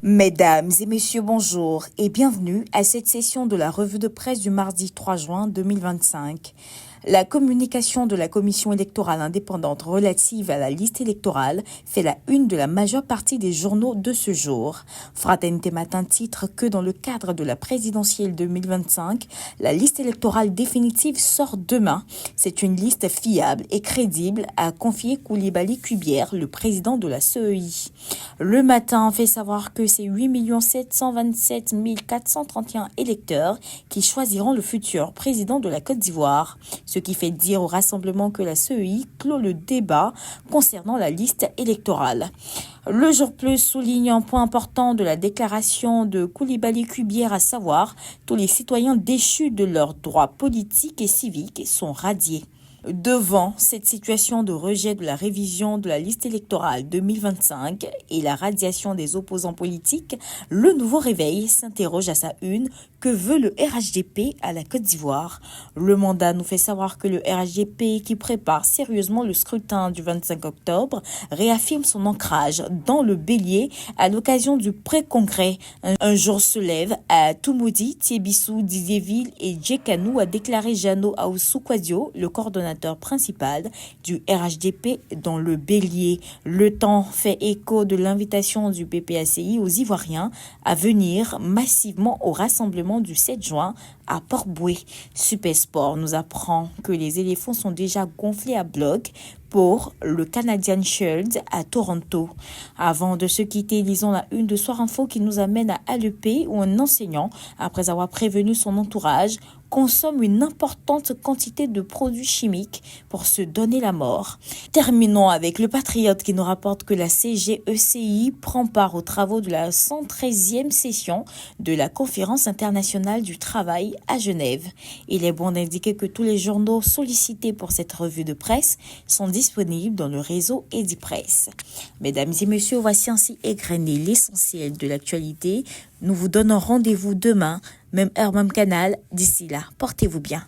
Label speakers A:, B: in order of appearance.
A: Mesdames et messieurs, bonjour et bienvenue à cette session de la revue de presse du mardi 3 juin 2025. La communication de la Commission électorale indépendante relative à la liste électorale fait la une de la majeure partie des journaux de ce jour. Fraternité Matin titre que dans le cadre de la présidentielle 2025, la liste électorale définitive sort demain. C'est une liste fiable et crédible, a confié Coulibaly Kubière, le président de la CEI. Le Matin fait savoir que c'est 8 727 431 électeurs qui choisiront le futur président de la Côte d'Ivoire. Ce qui fait dire au rassemblement que la CEI clôt le débat concernant la liste électorale. Le Jour Plus souligne un point important de la déclaration de Coulibaly Kubière, à savoir tous les citoyens déchus de leurs droits politiques et civiques sont radiés. Devant cette situation de rejet de la révision de la liste électorale 2025 et la radiation des opposants politiques, le Nouveau Réveil s'interroge à sa une: que veut le RHDP à la Côte d'Ivoire? Le Mandat nous fait savoir que le RHDP, qui prépare sérieusement le scrutin du 25 octobre, réaffirme son ancrage dans le Bélier à l'occasion du pré-congrès. Un jour se lève à Toumoudi, Thiébissou, Didiéville et Djekanou, a déclaré Jeannot Aoussou-Kwadio, le coordonnateur principal du RHDP dans le Bélier. Le Temps fait écho de l'invitation du PPACI aux Ivoiriens à venir massivement au rassemblement du 7 juin à Port-Boué. Supersport nous apprend que les éléphants sont déjà gonflés à bloc pour le Canadian Shield à Toronto. Avant de se quitter, lisons la une de Soir Info qui nous amène à Alepé, où un enseignant, après avoir prévenu son entourage, consomme une importante quantité de produits chimiques pour se donner la mort. Terminons avec le Patriote qui nous rapporte que la CGECI prend part aux travaux de la 113e session de la Conférence internationale du travail à Genève. Il est bon d'indiquer que tous les journaux sollicités pour cette revue de presse sont disponibles dans le réseau Edipresse. Mesdames et messieurs, voici ainsi égrené l'essentiel de l'actualité. Nous vous donnons rendez-vous demain, même heure, même canal. D'ici là, portez-vous bien.